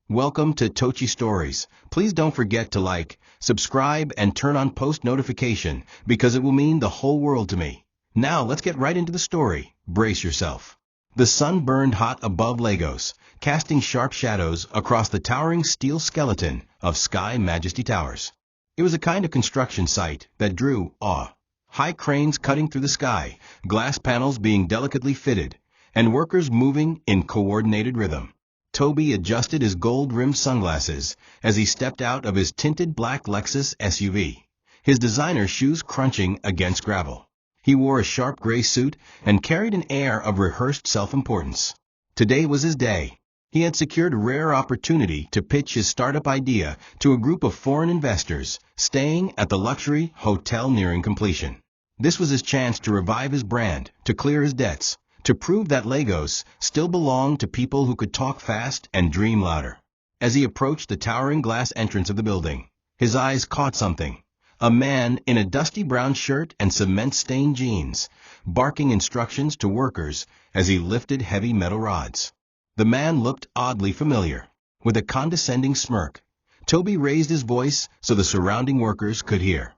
Welcome to TOCHI Stories. Please don't forget to like, subscribe, and turn on post notification because it will mean the whole world to me. Now let's get right into the story. Brace yourself. The sun burned hot above Lagos, casting sharp shadows across the towering steel skeleton of Sky Majesty Towers. It was a kind of construction site that drew awe. High cranes cutting through the sky, glass panels being delicately fitted, and workers moving in coordinated rhythm. Toby adjusted his gold-rimmed sunglasses as he stepped out of his tinted black Lexus SUV, his designer shoes crunching against gravel. He wore a sharp gray suit and carried an air of rehearsed self-importance. Today was his day. He had secured a rare opportunity to pitch his startup idea to a group of foreign investors staying at the luxury hotel nearing completion. This was his chance to revive his brand, to clear his debts, to prove that Lagos still belonged to people who could talk fast and dream louder. As he approached the towering glass entrance of the building, his eyes caught something. A man in a dusty brown shirt and cement-stained jeans, barking instructions to workers as he lifted heavy metal rods. The man looked oddly familiar. With a condescending smirk, Toby raised his voice so the surrounding workers could hear.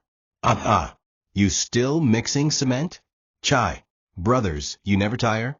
You still mixing cement? Chai. Brothers, you never tire?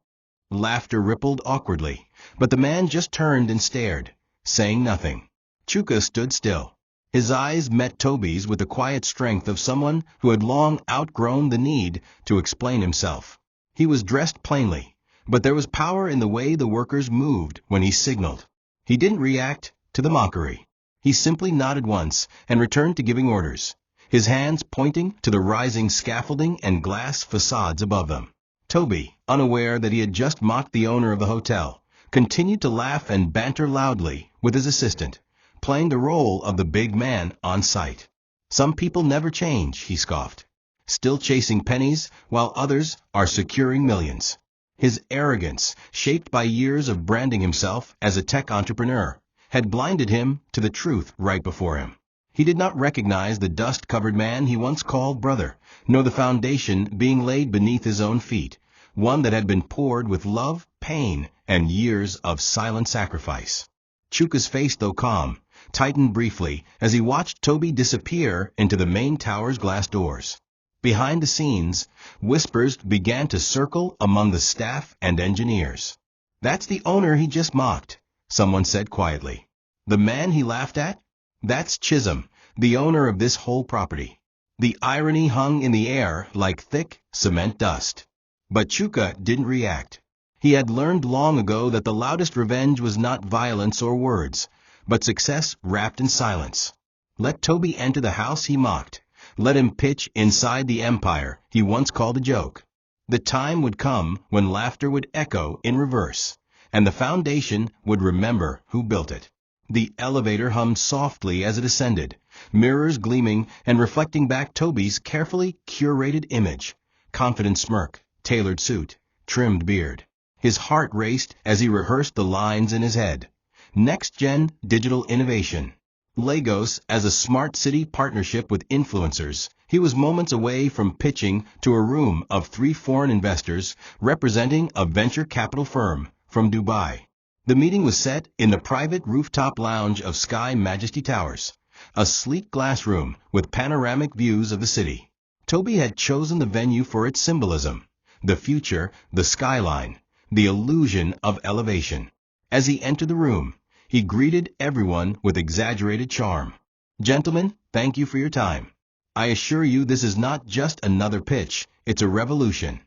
Laughter rippled awkwardly, but the man just turned and stared, saying nothing. Chuka stood still. His eyes met Toby's with the quiet strength of someone who had long outgrown the need to explain himself. He was dressed plainly, but there was power in the way the workers moved when he signaled. He didn't react to the mockery. He simply nodded once and returned to giving orders, his hands pointing to the rising scaffolding and glass facades above them. Toby, unaware that he had just mocked the owner of the hotel, continued to laugh and banter loudly with his assistant, playing the role of the big man on site. Some people never change, he scoffed, still chasing pennies while others are securing millions. His arrogance, shaped by years of branding himself as a tech entrepreneur, had blinded him to the truth right before him. He did not recognize the dust-covered man he once called brother, nor the foundation being laid beneath his own feet, one that had been poured with love, pain, and years of silent sacrifice. Chuka's face, though calm, tightened briefly as he watched Toby disappear into the main tower's glass doors. Behind the scenes, whispers began to circle among the staff and engineers. That's the owner he just mocked, someone said quietly. The man he laughed at? That's Chisholm, the owner of this whole property. The irony hung in the air like thick cement dust. But Chuka didn't react. He had learned long ago that the loudest revenge was not violence or words, but success wrapped in silence. Let Toby enter the house he mocked. Let him pitch inside the empire he once called a joke. The time would come when laughter would echo in reverse, and the foundation would remember who built it. The elevator hummed softly as it ascended, mirrors gleaming and reflecting back Toby's carefully curated image, confident smirk, tailored suit, trimmed beard. His heart raced as he rehearsed the lines in his head. Next-gen digital innovation. Lagos as a smart city partnership with influencers. He was moments away from pitching to a room of 3 foreign investors representing a venture capital firm from Dubai. The meeting was set in the private rooftop lounge of Sky Majesty Towers, a sleek glass room with panoramic views of the city. Toby had chosen the venue for its symbolism, the future, the skyline, the illusion of elevation. As he entered the room, he greeted everyone with exaggerated charm. Gentlemen, thank you for your time. I assure you this is not just another pitch, it's a revolution.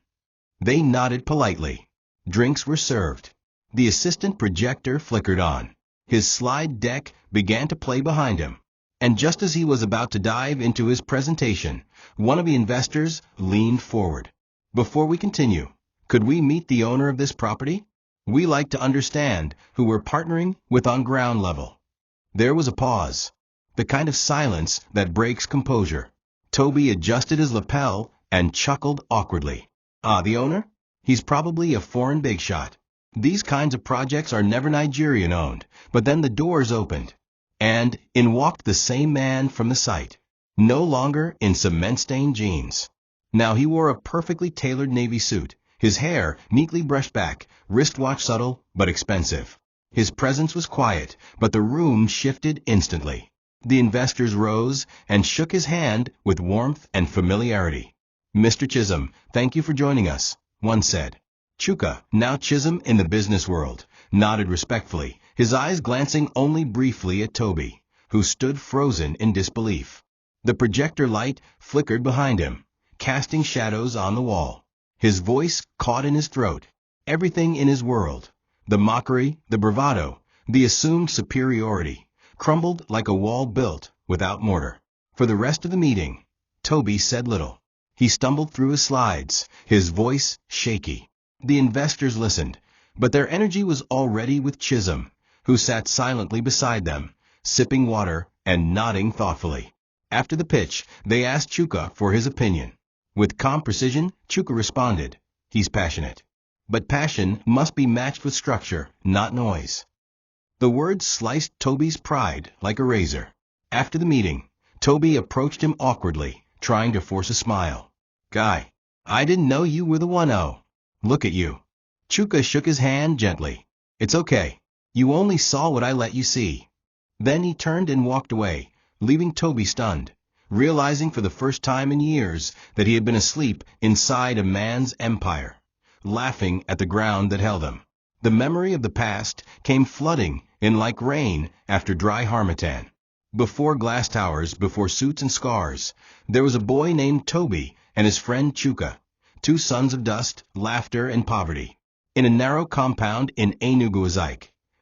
They nodded politely. Drinks were served. The assistant projector flickered on. His slide deck began to play behind him. And just as he was about to dive into his presentation, one of the investors leaned forward. Before we continue, could we meet the owner of this property? We like to understand who we're partnering with on ground level. There was a pause, the kind of silence that breaks composure. Toby adjusted his lapel and chuckled awkwardly. The owner? He's probably a foreign big shot. These kinds of projects are never Nigerian-owned, but then the doors opened, and in walked the same man from the site, no longer in cement-stained jeans. Now he wore a perfectly tailored navy suit, his hair neatly brushed back, wristwatch subtle but expensive. His presence was quiet, but the room shifted instantly. The investors rose and shook his hand with warmth and familiarity. "Mr. Chisholm, thank you for joining us," one said. Chuka, now Chisholm in the business world, nodded respectfully, his eyes glancing only briefly at Toby, who stood frozen in disbelief. The projector light flickered behind him, casting shadows on the wall. His voice caught in his throat. Everything in his world, the mockery, the bravado, the assumed superiority, crumbled like a wall built without mortar. For the rest of the meeting, Toby said little. He stumbled through his slides, his voice shaky. The investors listened, but their energy was already with Chisholm, who sat silently beside them, sipping water and nodding thoughtfully. After the pitch, they asked Chuka for his opinion. With calm precision, Chuka responded, "He's passionate. But passion must be matched with structure, not noise." The words sliced Toby's pride like a razor. After the meeting, Toby approached him awkwardly, trying to force a smile. "Guy, I didn't know you were the 1-0. Look at you." Chuka shook his hand gently. "It's okay. You only saw what I let you see." Then he turned and walked away, leaving Toby stunned, realizing for the first time in years that he had been asleep inside a man's empire, laughing at the ground that held him. The memory of the past came flooding in like rain after dry harmattan. Before glass towers, before suits and scars, there was a boy named Toby and his friend Chuka, two sons of dust, laughter, and poverty. In a narrow compound in Enugu,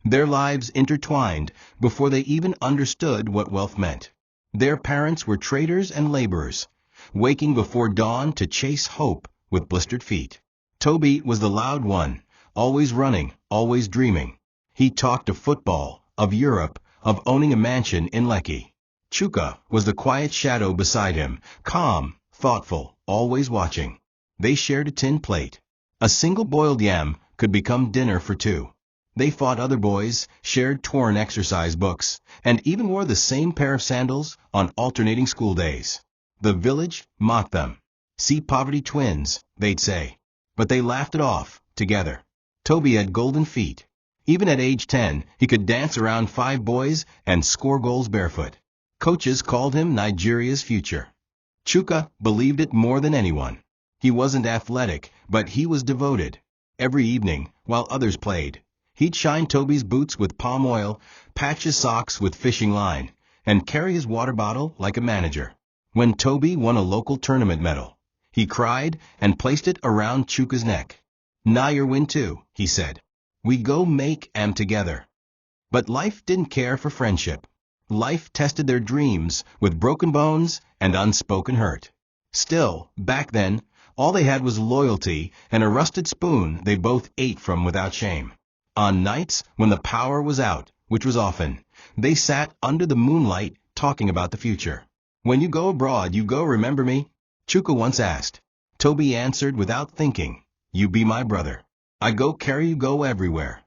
their lives intertwined before they even understood what wealth meant. Their parents were traders and laborers, waking before dawn to chase hope with blistered feet. Toby was the loud one, always running, always dreaming. He talked of football, of Europe, of owning a mansion in Lekki. Chuka was the quiet shadow beside him, calm, thoughtful, always watching. They shared a tin plate. A single boiled yam could become dinner for two. They fought other boys, shared torn exercise books, and even wore the same pair of sandals on alternating school days. The village mocked them. "See poverty twins," they'd say. But they laughed it off, together. Toby had golden feet. Even at age 10, he could dance around 5 boys and score goals barefoot. Coaches called him Nigeria's future. Chuka believed it more than anyone. He wasn't athletic, but he was devoted. Every evening, while others played, he'd shine Toby's boots with palm oil, patch his socks with fishing line, and carry his water bottle like a manager. When Toby won a local tournament medal, he cried and placed it around Chuka's neck. "Now your win too," he said. "We go make 'em together." But life didn't care for friendship. Life tested their dreams with broken bones and unspoken hurt. Still, back then, all they had was loyalty and a rusted spoon they both ate from without shame. On nights when the power was out, which was often, they sat under the moonlight talking about the future. "When you go abroad, you go remember me?" Chuka once asked. Toby answered without thinking, "You be my brother. I go carry you go everywhere."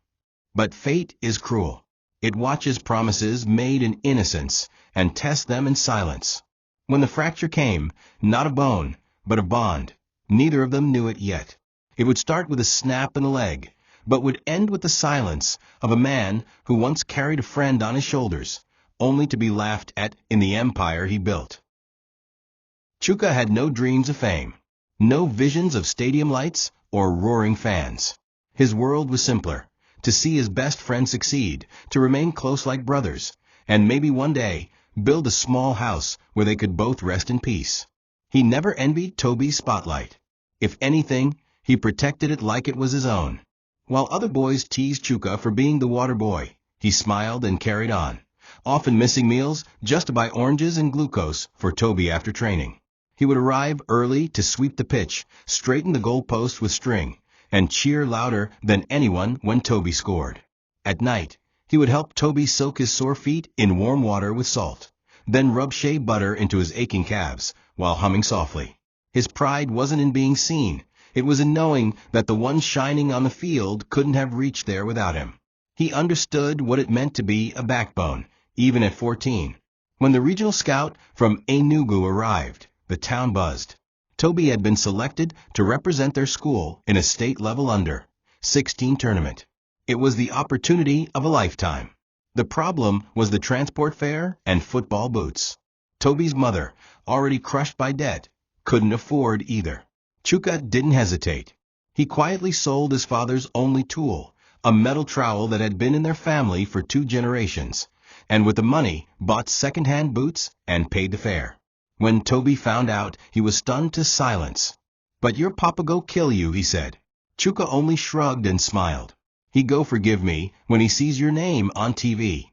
But fate is cruel. It watches promises made in innocence and tests them in silence. When the fracture came, not a bone, but a bond, neither of them knew it yet. It would start with a snap in the leg, but would end with the silence of a man who once carried a friend on his shoulders, only to be laughed at in the empire he built. Chuka had no dreams of fame, no visions of stadium lights or roaring fans. His world was simpler: to see his best friend succeed, to remain close like brothers, and maybe one day build a small house where they could both rest in peace. He never envied Toby's spotlight. If anything, he protected it like it was his own. While other boys teased Chuka for being the water boy, he smiled and carried on, often missing meals just to buy oranges and glucose for Toby after training. He would arrive early to sweep the pitch, straighten the goalpost with string, and cheer louder than anyone when Toby scored. At night, he would help Toby soak his sore feet in warm water with salt, then rub shea butter into his aching calves while humming softly. His pride wasn't in being seen. It was in knowing that the one shining on the field couldn't have reached there without him. He understood what it meant to be a backbone, even at 14. When the regional scout from Enugu arrived, the town buzzed. Toby had been selected to represent their school in a state-level under-16 tournament. It was the opportunity of a lifetime. The problem was the transport fare and football boots. Toby's mother, already crushed by debt, couldn't afford either. Chuka didn't hesitate. He quietly sold his father's only tool, a metal trowel that had been in their family for 2 generations, and with the money bought second-hand boots and paid the fare. When Toby found out, he was stunned to silence. "But your papa go kill you," he said. Chuka only shrugged and smiled. "He go forgive me when he sees your name on TV."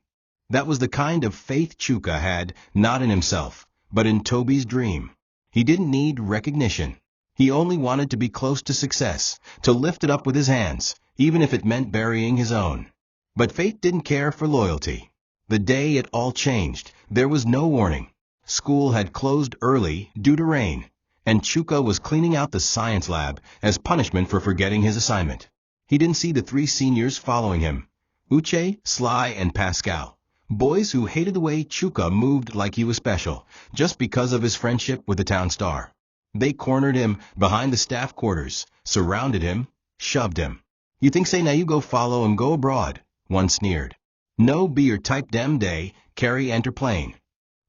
That was the kind of faith Chuka had, not in himself, but in Toby's dream. He didn't need recognition. He only wanted to be close to success, to lift it up with his hands, even if it meant burying his own. But fate didn't care for loyalty. The day it all changed, there was no warning. School had closed early due to rain, and Chuka was cleaning out the science lab as punishment for forgetting his assignment. He didn't see the 3 seniors following him, Uche, Sly, and Pascal, boys who hated the way Chuka moved like he was special, just because of his friendship with the town star. They cornered him behind the staff quarters, surrounded him, shoved him. "You think say now you go follow him go abroad," one sneered. "No be your type dem day, carry enter plane."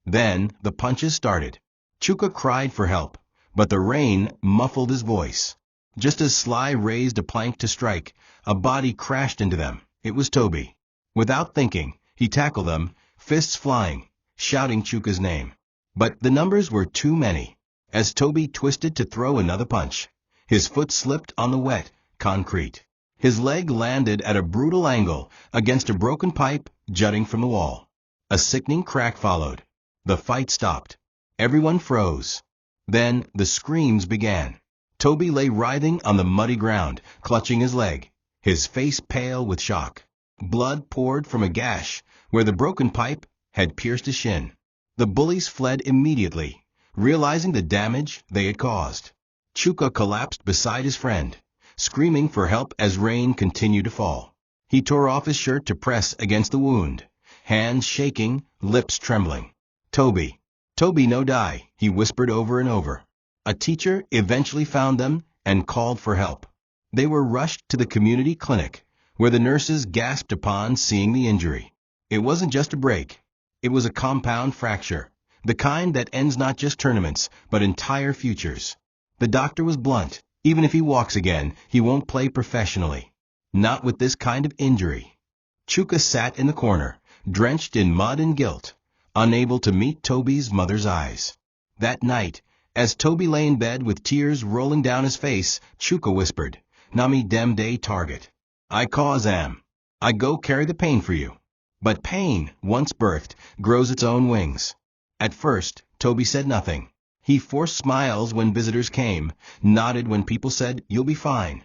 Then the punches started. Chuka cried for help, but the rain muffled his voice. Just as Sly raised a plank to strike, a body crashed into them. It was Toby. Without thinking, he tackled them, fists flying, shouting Chuka's name. But the numbers were too many. As Toby twisted to throw another punch, his foot slipped on the wet concrete. His leg landed at a brutal angle against a broken pipe jutting from the wall. A sickening crack followed. The fight stopped. Everyone froze. Then the screams began. Toby lay writhing on the muddy ground, clutching his leg, his face pale with shock. Blood poured from a gash where the broken pipe had pierced his shin. The bullies fled immediately, realizing the damage they had caused. Chuka collapsed beside his friend, screaming for help as rain continued to fall. He tore off his shirt to press against the wound, hands shaking, lips trembling. "Toby, Toby no die," he whispered over and over. A teacher eventually found them and called for help. They were rushed to the community clinic, where the nurses gasped upon seeing the injury. It wasn't just a break. It was a compound fracture, the kind that ends not just tournaments, but entire futures. The doctor was blunt. Even if he walks again, he won't play professionally. Not with this kind of injury. Chuka sat in the corner, drenched in mud and guilt, unable to meet Toby's mother's eyes. That night, as Toby lay in bed with tears rolling down his face, Chuka whispered, "Nami dem day target. I cause am. I go carry the pain for you." But pain, once birthed, grows its own wings. At first, Toby said nothing. He forced smiles when visitors came, nodded when people said, "You'll be fine."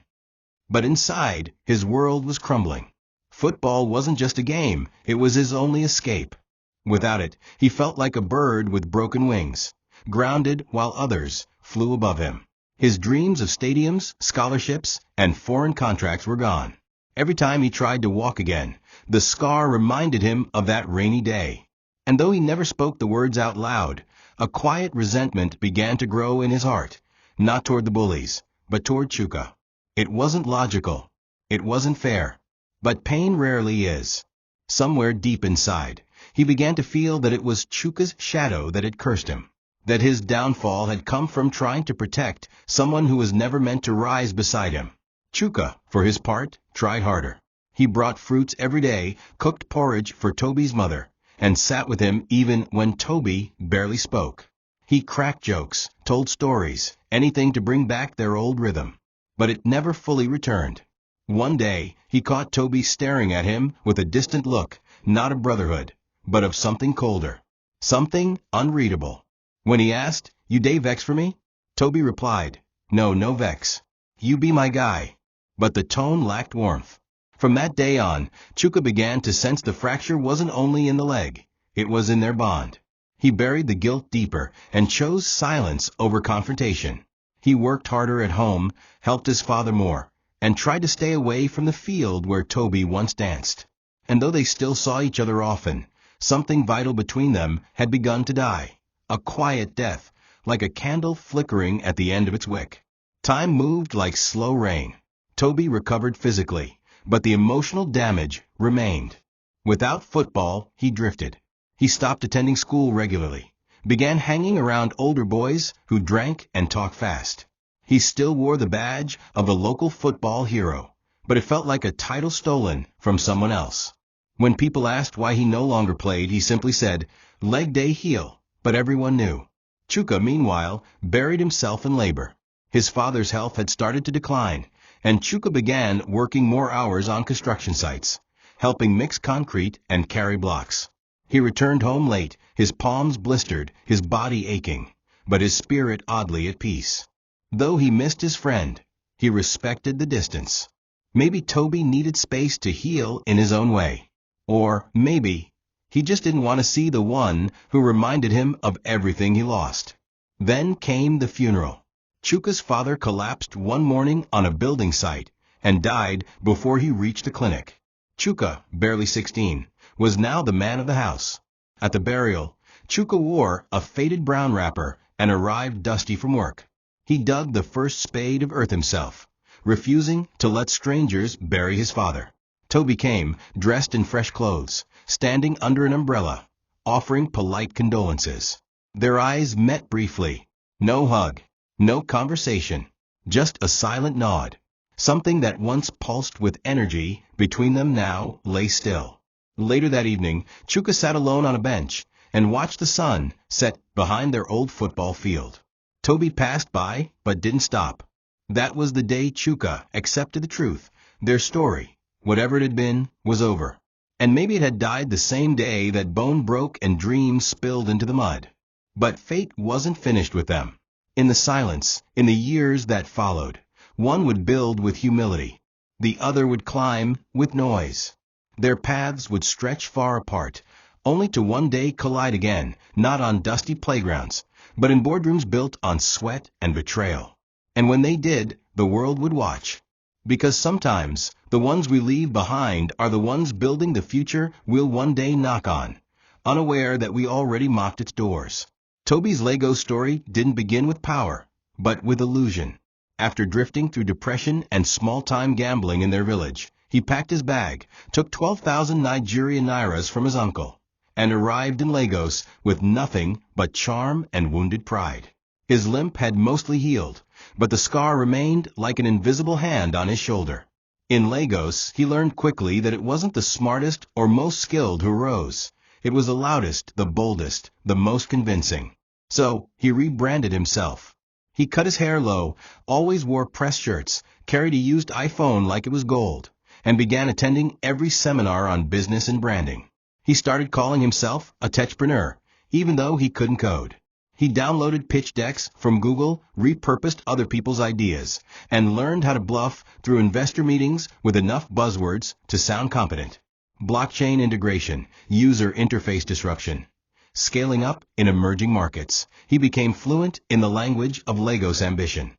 But inside, his world was crumbling. Football wasn't just a game, it was his only escape. Without it, he felt like a bird with broken wings, grounded while others flew above him. His dreams of stadiums, scholarships, and foreign contracts were gone. Every time he tried to walk again, the scar reminded him of that rainy day. And though he never spoke the words out loud, a quiet resentment began to grow in his heart, not toward the bullies, but toward Chuka. It wasn't logical. It wasn't fair. But pain rarely is. Somewhere deep inside, he began to feel that it was Chuka's shadow that had cursed him, that his downfall had come from trying to protect someone who was never meant to rise beside him. Chuka, for his part, tried harder. He brought fruits every day, cooked porridge for Toby's mother, and sat with him even when Toby barely spoke. He cracked jokes, told stories, anything to bring back their old rhythm. But it never fully returned. One day, he caught Toby staring at him with a distant look, not of brotherhood, but of something colder, something unreadable. When he asked, "You day vex for me?" Toby replied, No vex. You be my guy." But the tone lacked warmth. From that day on, Chuka began to sense the fracture wasn't only in the leg, it was in their bond. He buried the guilt deeper and chose silence over confrontation. He worked harder at home, helped his father more, and tried to stay away from the field where Toby once danced. And though they still saw each other often, something vital between them had begun to die. A quiet death, like a candle flickering at the end of its wick. Time moved like slow rain. Toby recovered physically, but the emotional damage remained. Without football, he drifted. He stopped attending school regularly, began hanging around older boys who drank and talked fast. He still wore the badge of the local football hero, but it felt like a title stolen from someone else. When people asked why he no longer played, he simply said, "Leg day heal," but everyone knew. Chuka, meanwhile, buried himself in labor. His father's health had started to decline, and Chuka began working more hours on construction sites, helping mix concrete and carry blocks. He returned home late, his palms blistered, his body aching, but his spirit oddly at peace. Though he missed his friend, he respected the distance. Maybe Toby needed space to heal in his own way. Or maybe he just didn't want to see the one who reminded him of everything he lost. Then came the funeral. Chuka's father collapsed one morning on a building site and died before he reached the clinic. Chuka, barely 16, was now the man of the house. At the burial, Chuka wore a faded brown wrapper and arrived dusty from work. He dug the first spade of earth himself, refusing to let strangers bury his father. Toby came, dressed in fresh clothes, standing under an umbrella, offering polite condolences. Their eyes met briefly. No hug, no conversation, just a silent nod. Something that once pulsed with energy between them now lay still. Later that evening, Chuka sat alone on a bench and watched the sun set behind their old football field. Toby passed by, but didn't stop. That was the day Chuka accepted the truth. Their story, whatever it had been, was over. And maybe it had died the same day that bone broke and dreams spilled into the mud. But fate wasn't finished with them. In the silence, in the years that followed, one would build with humility. The other would climb with noise. Their paths would stretch far apart, only to one day collide again, not on dusty playgrounds, but in boardrooms built on sweat and betrayal. And when they did, the world would watch. Because sometimes, the ones we leave behind are the ones building the future we'll one day knock on, unaware that we already mocked its doors. Toby's Lego story didn't begin with power, but with illusion. After drifting through depression and small-time gambling in their village, he packed his bag, took 12,000 Nigerian nairas from his uncle, and arrived in Lagos with nothing but charm and wounded pride. His limp had mostly healed, but the scar remained like an invisible hand on his shoulder. In Lagos, he learned quickly that it wasn't the smartest or most skilled who rose. It was the loudest, the boldest, the most convincing. So, he rebranded himself. He cut his hair low, always wore press shirts, carried a used iPhone like it was gold, and began attending every seminar on business and branding. He started calling himself a techpreneur, even though he couldn't code. He downloaded pitch decks from Google, repurposed other people's ideas, and learned how to bluff through investor meetings with enough buzzwords to sound competent. Blockchain integration, user interface disruption. Scaling up in emerging markets, he became fluent in the language of Lagos ambition.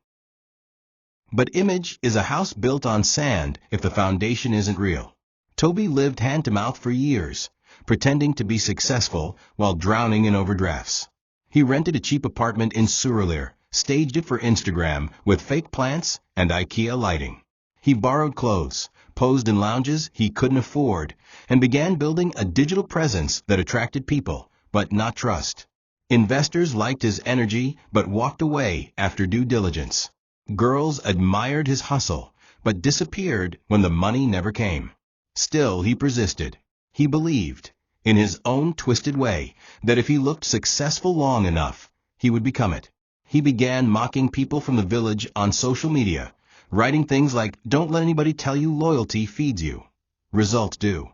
But image is a house built on sand if the foundation isn't real. Toby lived hand-to-mouth for years, pretending to be successful while drowning in overdrafts. He rented a cheap apartment in Surulere, staged it for Instagram with fake plants and IKEA lighting. He borrowed clothes, posed in lounges he couldn't afford, and began building a digital presence that attracted people, but not trust. Investors liked his energy, but walked away after due diligence. Girls admired his hustle, but disappeared when the money never came. Still, he persisted. He believed, in his own twisted way, that if he looked successful long enough, he would become it. He began mocking people from the village on social media, writing things like, "Don't let anybody tell you loyalty feeds you. Results do."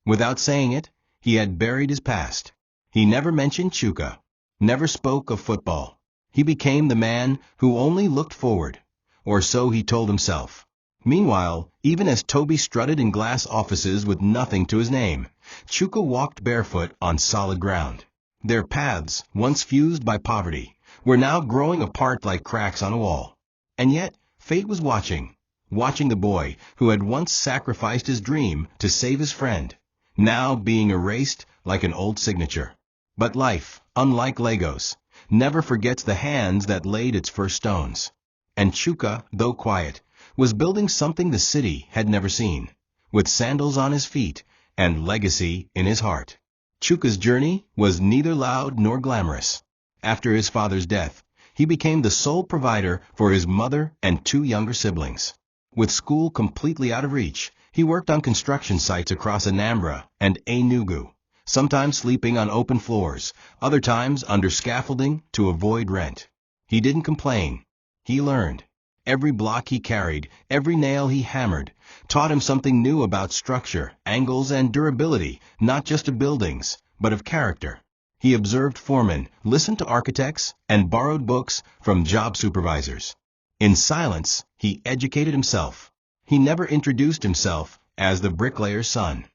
Without saying it, he had buried his past. He never mentioned Chuka, never spoke of football. He became the man who only looked forward, or so he told himself. Meanwhile, even as Toby strutted in glass offices with nothing to his name, Chuka walked barefoot on solid ground. Their paths, once fused by poverty, were now growing apart like cracks on a wall. And yet, fate was watching the boy who had once sacrificed his dream to save his friend, now being erased like an old signature. But life, unlike Lagos, never forgets the hands that laid its first stones. And Chuka, though quiet, was building something the city had never seen. with sandals on his feet and legacy in his heart. Chuka's journey was neither loud nor glamorous. After his father's death, he became the sole provider for his mother and two younger siblings. With school completely out of reach, he worked on construction sites across Anambra and Enugu, sometimes sleeping on open floors, other times under scaffolding to avoid rent. He didn't complain. He learned. Every block he carried, every nail he hammered, taught him something new about structure, angles, and durability, not just of buildings, but of character. He observed foremen, listened to architects, and borrowed books from job supervisors. In silence, he educated himself. He never introduced himself as the bricklayer's son.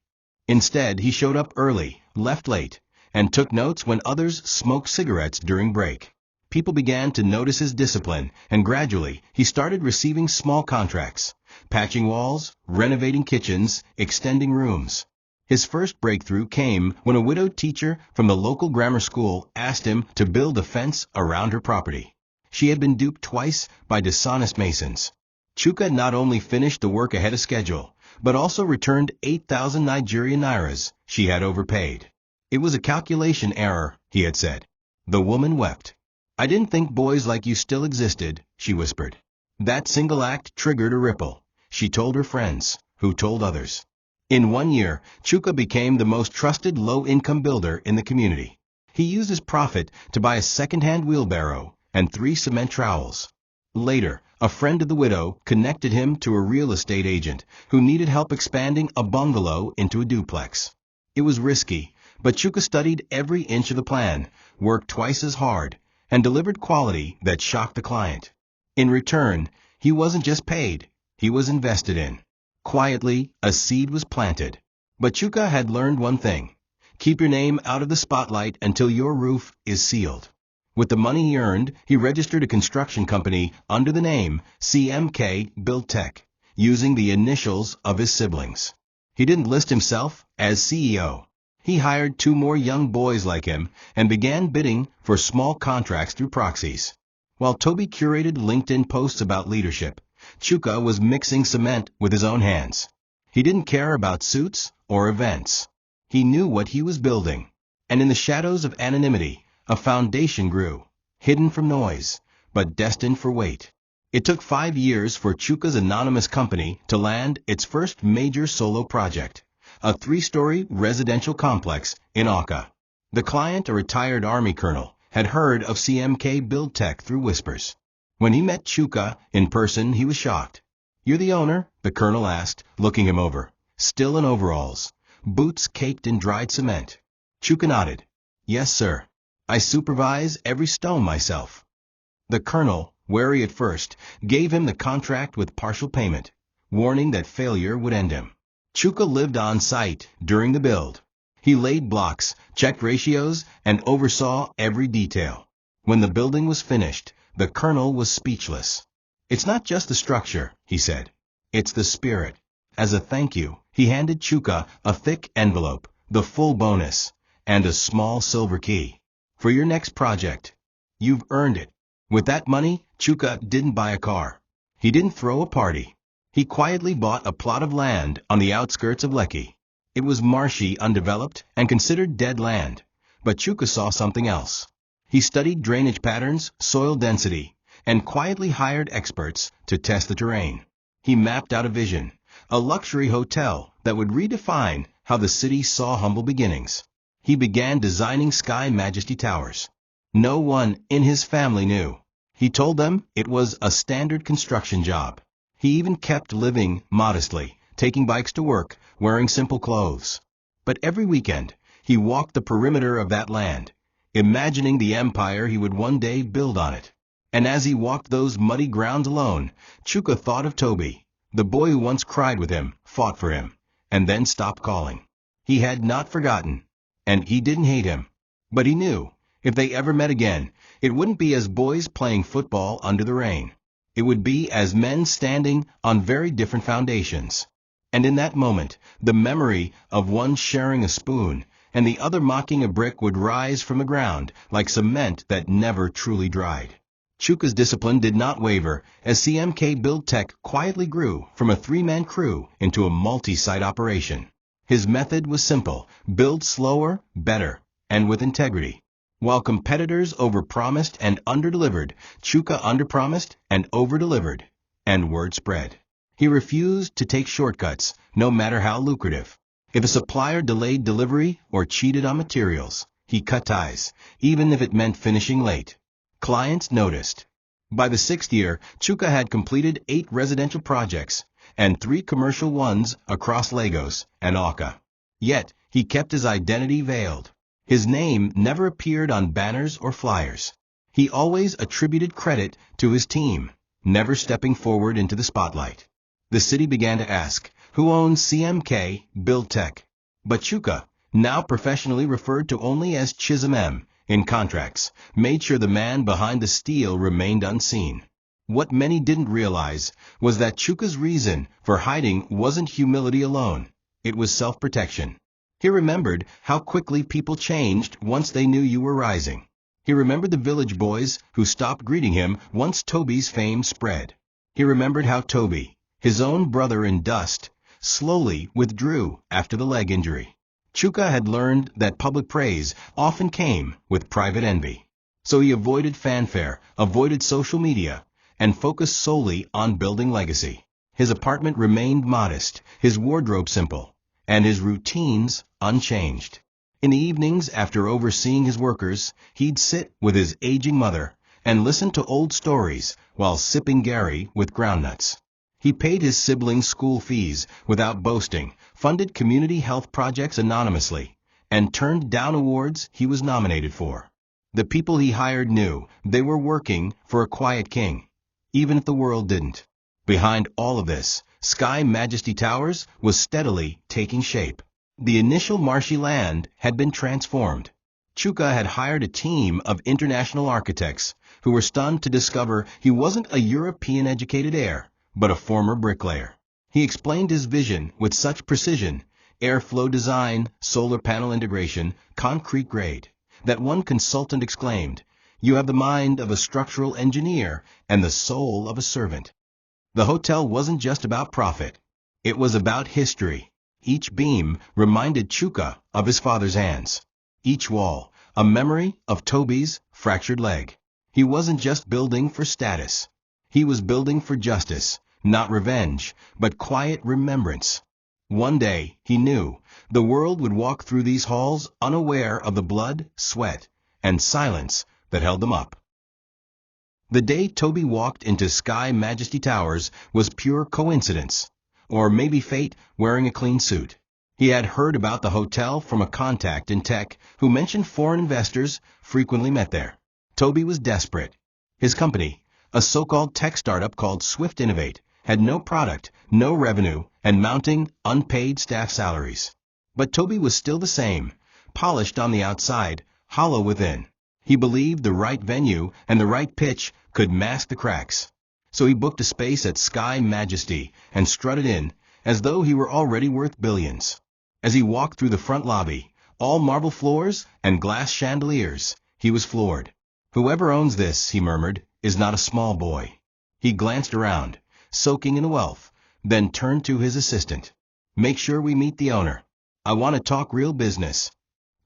Instead, he showed up early, left late, and took notes when others smoked cigarettes during break. People began to notice his discipline, and gradually, he started receiving small contracts, patching walls, renovating kitchens, extending rooms. His first breakthrough came when a widowed teacher from the local grammar school asked him to build a fence around her property. She had been duped twice by dishonest masons. Chuka not only finished the work ahead of schedule, but also returned 8,000 Nigerian nairas she had overpaid. It was a calculation error, he had said. The woman wept. I didn't think boys like you still existed, she whispered. That single act triggered a ripple. She told her friends, who told others. In 1 year, Chuka became the most trusted low-income builder in the community. He used his profit to buy a second-hand wheelbarrow and 3 cement trowels. Later, a friend of the widow connected him to a real estate agent who needed help expanding a bungalow into a duplex. It was risky, but Chuka studied every inch of the plan, worked twice as hard, and delivered quality that shocked the client. In return, he wasn't just paid, he was invested in. Quietly, a seed was planted. But Chuka had learned one thing. Keep your name out of the spotlight until your roof is sealed. With the money he earned, he registered a construction company under the name CMK Build Tech, using the initials of his siblings. He didn't list himself as CEO. He hired 2 more young boys like him and began bidding for small contracts through proxies. While Toby curated LinkedIn posts about leadership, Chuka was mixing cement with his own hands. He didn't care about suits or events. He knew what he was building. And in the shadows of anonymity, a foundation grew, hidden from noise, but destined for weight. It took 5 years for Chuka's anonymous company to land its first major solo project, a 3-story residential complex in Awka. The client, a retired Army colonel, had heard of CMK Build Tech through whispers. When he met Chuka in person, he was shocked. "You're the owner?" the colonel asked, looking him over. Still in overalls, boots caked in dried cement. Chuka nodded. "Yes, sir. I supervise every stone myself." The colonel, wary at first, gave him the contract with partial payment, warning that failure would end him. Chuka lived on site during the build. He laid blocks, checked ratios, and oversaw every detail. When the building was finished, the colonel was speechless. "It's not just the structure," he said. "It's the spirit." As a thank you, he handed Chuka a thick envelope, the full bonus, and a small silver key. "For your next project. You've earned it." With that money, Chuka didn't buy a car. He didn't throw a party. He quietly bought a plot of land on the outskirts of Lekki. It was marshy, undeveloped, and considered dead land. But Chuka saw something else. He studied drainage patterns, soil density, and quietly hired experts to test the terrain. He mapped out a vision, a luxury hotel that would redefine how the city saw humble beginnings. He began designing Sky Majesty Towers. No one in his family knew. He told them it was a standard construction job. He even kept living modestly, taking bikes to work, wearing simple clothes. But every weekend, he walked the perimeter of that land, imagining the empire he would one day build on it. And as he walked those muddy grounds alone, Chuka thought of Toby, the boy who once cried with him, fought for him, and then stopped calling. He had not forgotten, and he didn't hate him. But he knew, if they ever met again, it wouldn't be as boys playing football under the rain. It would be as men standing on very different foundations. And in that moment, the memory of one sharing a spoon and the other mocking a brick would rise from the ground like cement that never truly dried. Chuka's discipline did not waver as CMK Build Tech quietly grew from a three-man crew into a multi-site operation. His method was simple: build slower, better, and with integrity. While competitors overpromised and underdelivered, Chuka underpromised and overdelivered, and word spread. He refused to take shortcuts, no matter how lucrative. If a supplier delayed delivery or cheated on materials, he cut ties, even if it meant finishing late. Clients noticed. By the sixth year, Chuka had completed 8 residential projects and 3 commercial ones across Lagos and Oka. Yet, he kept his identity veiled. His name never appeared on banners or flyers. He always attributed credit to his team, never stepping forward into the spotlight. The city began to ask, who owns CMK Build Tech? But Chuka, now professionally referred to only as Chisholm M. in contracts, made sure the man behind the steel remained unseen. What many didn't realize was that Chuka's reason for hiding wasn't humility alone. It was self-protection. He remembered how quickly people changed once they knew you were rising. He remembered the village boys who stopped greeting him once Toby's fame spread. He remembered how Toby, his own brother in dust, slowly withdrew after the leg injury. Chuka had learned that public praise often came with private envy. So he avoided fanfare, avoided social media, and focused solely on building legacy. His apartment remained modest, his wardrobe simple, and his routines unchanged. In the evenings, after overseeing his workers, he'd sit with his aging mother and listen to old stories while sipping Gary with groundnuts. He paid his siblings' school fees without boasting, funded community health projects anonymously, and turned down awards he was nominated for. The people he hired knew they were working for a quiet king, even if the world didn't. Behind all of this, Sky Majesty Towers was steadily taking shape. The initial marshy land had been transformed. Chuka had hired a team of international architects who were stunned to discover he wasn't a European-educated heir, but a former bricklayer. He explained his vision with such precision, airflow design, solar panel integration, concrete grade, that one consultant exclaimed, "You have the mind of a structural engineer and the soul of a servant." The hotel wasn't just about profit. It was about history. Each beam reminded Chuka of his father's hands. Each wall, a memory of Toby's fractured leg. He wasn't just building for status. He was building for justice, not revenge, but quiet remembrance. One day, he knew, the world would walk through these halls unaware of the blood, sweat, and silence that held them up. The day Toby walked into Sky Majesty Towers was pure coincidence, or maybe fate wearing a clean suit. He had heard about the hotel from a contact in tech who mentioned foreign investors frequently met there. Toby was desperate. His company, a so-called tech startup called Swift Innovate, had no product, no revenue, and mounting unpaid staff salaries. But Toby was still the same, polished on the outside, hollow within. He believed the right venue and the right pitch could mask the cracks. So he booked a space at Sky Majesty and strutted in, as though he were already worth billions. As he walked through the front lobby, all marble floors and glass chandeliers, he was floored. "Whoever owns this," he murmured, "is not a small boy." He glanced around, soaking in the wealth, then turned to his assistant. "Make sure we meet the owner. I want to talk real business."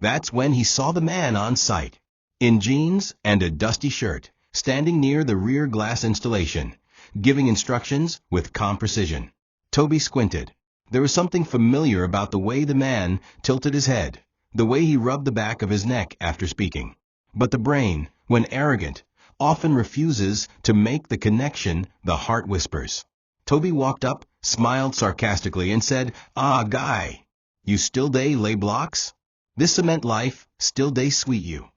That's when he saw the man on site, in jeans and a dusty shirt, standing near the rear glass installation, giving instructions with calm precision. Toby squinted. There was something familiar about the way the man tilted his head, the way he rubbed the back of his neck after speaking. But the brain, when arrogant, often refuses to make the connection the heart whispers. Toby walked up, smiled sarcastically, and said, "Ah, guy, you still dey lay blocks? This cement life still dey sweet you."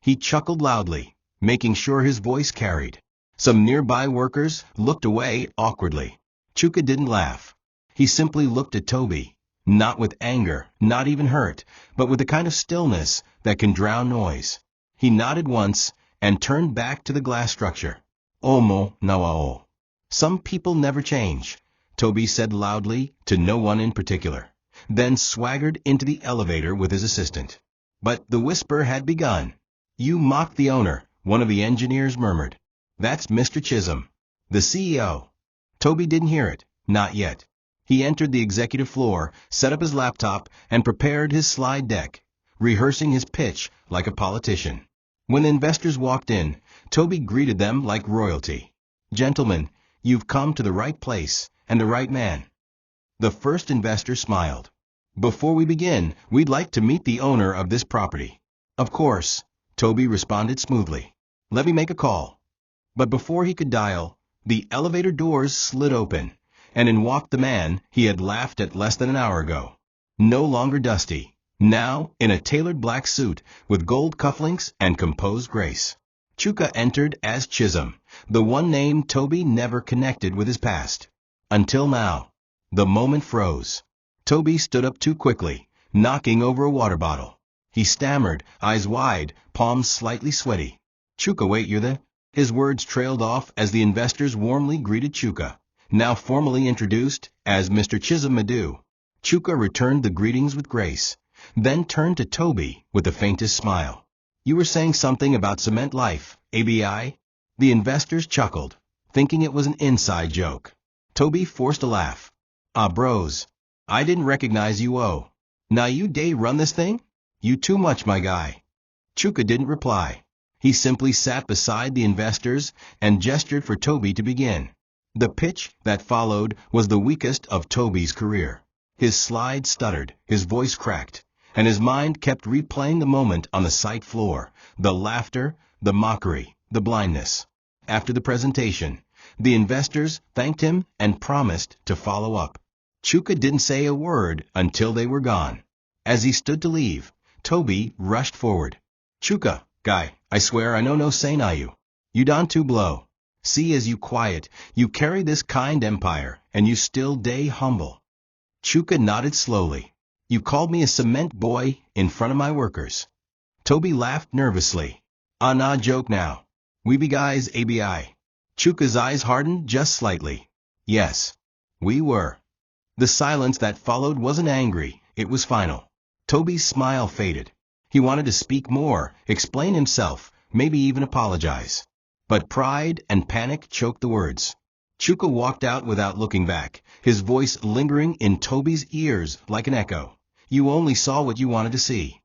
He chuckled loudly, making sure his voice carried. Some nearby workers looked away awkwardly. Chuka didn't laugh. He simply looked at Toby, not with anger, not even hurt, but with the kind of stillness that can drown noise. He nodded once and turned back to the glass structure. "Omo nawao." "Some people never change," Toby said loudly to no one in particular, then swaggered into the elevator with his assistant. But the whisper had begun. "You mocked the owner," one of the engineers murmured. That's Mr. Chisholm, the CEO. Toby didn't hear it, not yet. He entered the executive floor, set up his laptop, and prepared his slide deck, rehearsing his pitch like a politician. When the investors walked in, Toby greeted them like royalty. "Gentlemen, you've come to the right place and the right man." The first investor smiled. "Before we begin, we'd like to meet the owner of this property." "Of course," Toby responded smoothly. "Let me make a call." But before he could dial, the elevator doors slid open, and in walked the man he had laughed at less than an hour ago. No longer dusty, now in a tailored black suit with gold cufflinks and composed grace. Chuka entered as Chisholm, the one name Toby never connected with his past. Until now. The moment froze. Toby stood up too quickly, knocking over a water bottle. He stammered, eyes wide, palms slightly sweaty. "Chuka, wait, you're the—" His words trailed off as the investors warmly greeted Chuka, now formally introduced as Mr. Chisholm Madhu. Chuka returned the greetings with grace, then turned to Toby with the faintest smile. "You were saying something about cement life, ABI?" The investors chuckled, thinking it was an inside joke. Toby forced a laugh. "Ah, bros. I didn't recognize you. Oh. Now you day run this thing? You too much, my guy." Chuka didn't reply. He simply sat beside the investors and gestured for Toby to begin. The pitch that followed was the weakest of Toby's career. His slide stuttered, his voice cracked, and his mind kept replaying the moment on the site floor, the laughter, the mockery, the blindness. After the presentation, the investors thanked him and promised to follow up. Chuka didn't say a word until they were gone. As he stood to leave, Toby rushed forward. "Chuka, guy, I swear I know no say na you. You don too blow. See as you quiet, you carry this kind empire, and you still day humble." Chuka nodded slowly. "You called me a cement boy in front of my workers." Toby laughed nervously. "Ah, nah, joke now. We be guys, ABI." Chuka's eyes hardened just slightly. "Yes, we were." The silence that followed wasn't angry, it was final. Toby's smile faded. He wanted to speak more, explain himself, maybe even apologize. But pride and panic choked the words. Chuka walked out without looking back, his voice lingering in Toby's ears like an echo. "You only saw what you wanted to see."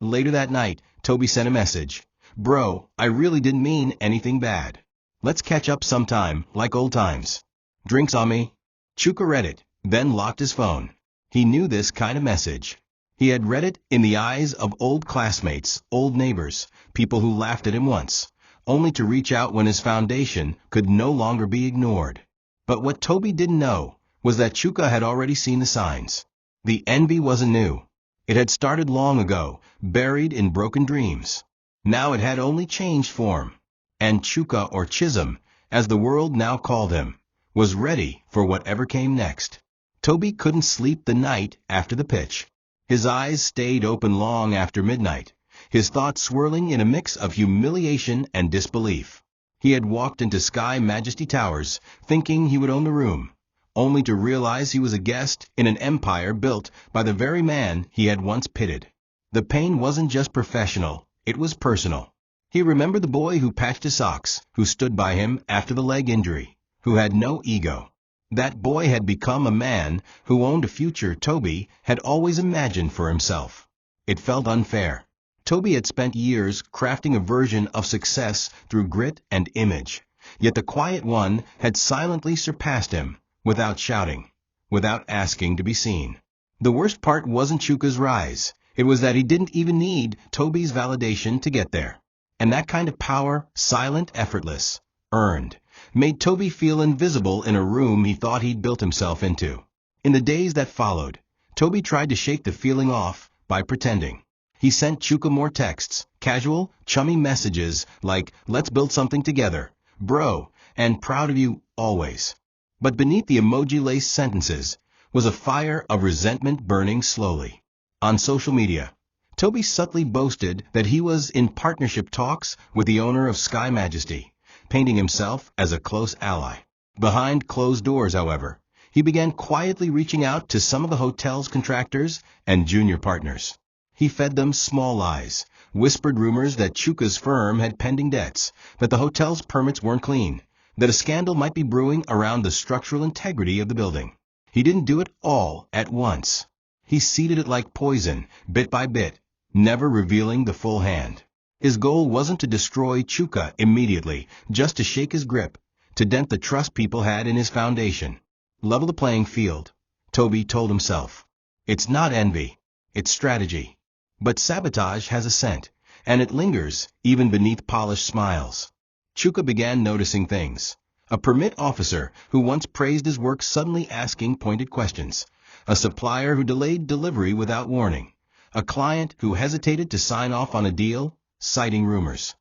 Later that night, Toby sent a message. "Bro, I really didn't mean anything bad. Let's catch up sometime, like old times. Drinks on me." Chuka read it, then locked his phone. He knew this kind of message. He had read it in the eyes of old classmates, old neighbors, people who laughed at him once, only to reach out when his foundation could no longer be ignored. But what Toby didn't know was that Chuka had already seen the signs. The envy wasn't new. It had started long ago, buried in broken dreams. Now it had only changed form. And Chuka, or Chisholm, as the world now called him, was ready for whatever came next. Toby couldn't sleep the night after the pitch. His eyes stayed open long after midnight, his thoughts swirling in a mix of humiliation and disbelief. He had walked into Sky Majesty Towers, thinking he would own the room, only to realize he was a guest in an empire built by the very man he had once pitied. The pain wasn't just professional, it was personal. He remembered the boy who patched his socks, who stood by him after the leg injury, who had no ego. That boy had become a man who owned a future Toby had always imagined for himself. It felt unfair. Toby had spent years crafting a version of success through grit and image, yet the quiet one had silently surpassed him, without shouting, without asking to be seen. The worst part wasn't Chuka's rise, it was that he didn't even need Toby's validation to get there. And that kind of power, silent, effortless, earned, made Toby feel invisible in a room he thought he'd built himself into. In the days that followed, Toby tried to shake the feeling off by pretending. He sent Chuka more texts, casual, chummy messages like, "Let's build something together, bro, and proud of you, always." But beneath the emoji-laced sentences was a fire of resentment burning slowly. On social media, Toby subtly boasted that he was in partnership talks with the owner of Sky Majesty, painting himself as a close ally. Behind closed doors, however, he began quietly reaching out to some of the hotel's contractors and junior partners. He fed them small lies, whispered rumors that Chuka's firm had pending debts, that the hotel's permits weren't clean, that a scandal might be brewing around the structural integrity of the building. He didn't do it all at once. He seeded it like poison, bit by bit, never revealing the full hand. His goal wasn't to destroy Chuka immediately, just to shake his grip, to dent the trust people had in his foundation. Level the playing field, Toby told himself. It's not envy, it's strategy. But sabotage has a scent, and it lingers even beneath polished smiles. Chuka began noticing things. A permit officer who once praised his work suddenly asking pointed questions. A supplier who delayed delivery without warning. A client who hesitated to sign off on a deal, citing rumors.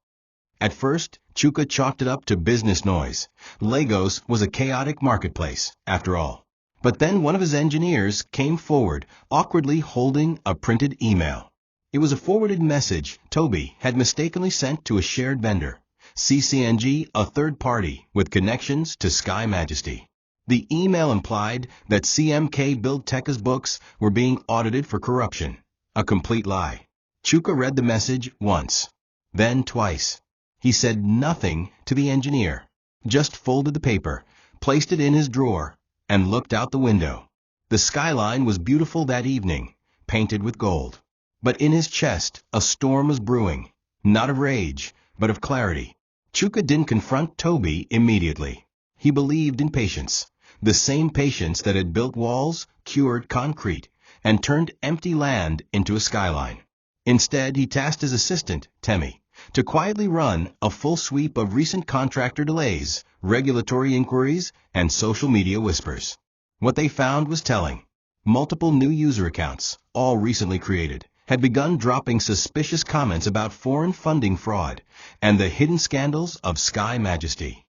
At first, Chuka chalked it up to business noise. Lagos was a chaotic marketplace, after all. But then one of his engineers came forward, awkwardly holding a printed email. It was a forwarded message Toby had mistakenly sent to a shared vendor, CCNG, a third party with connections to Sky Majesty. The email implied that CMK Build Tekka's books were being audited for corruption. A complete lie. Chuka read the message once, then twice. He said nothing to the engineer, just folded the paper, placed it in his drawer, and looked out the window. The skyline was beautiful that evening, painted with gold. But in his chest, a storm was brewing, not of rage, but of clarity. Chuka didn't confront Toby immediately. He believed in patience, the same patience that had built walls, cured concrete, and turned empty land into a skyline. Instead, he tasked his assistant, Temi, to quietly run a full sweep of recent contractor delays, regulatory inquiries, and social media whispers. What they found was telling. Multiple new user accounts, all recently created, had begun dropping suspicious comments about foreign funding fraud and the hidden scandals of Sky Majesty.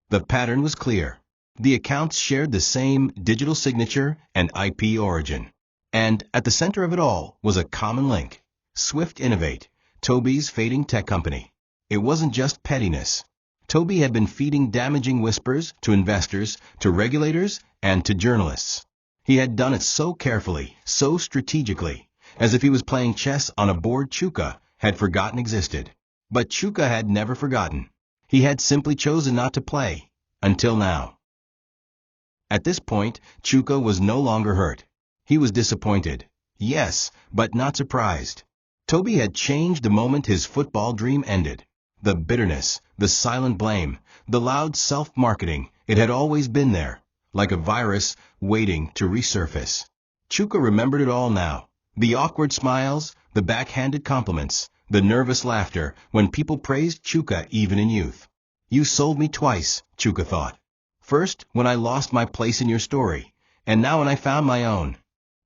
The pattern was clear. The accounts shared the same digital signature and IP origin. And at the center of it all was a common link. Swift Innovate, Toby's fading tech company. It wasn't just pettiness. Toby had been feeding damaging whispers to investors, to regulators, and to journalists. He had done it so carefully, so strategically, as if he was playing chess on a board Chuka had forgotten existed. But Chuka had never forgotten. He had simply chosen not to play, until now. At this point, Chuka was no longer hurt. He was disappointed. Yes, but not surprised. Toby had changed the moment his football dream ended. The bitterness, the silent blame, the loud self-marketing, it had always been there, like a virus waiting to resurface. Chuka remembered it all now. The awkward smiles, the backhanded compliments, the nervous laughter when people praised Chuka even in youth. You sold me twice, Chuka thought. First, when I lost my place in your story, and now when I found my own.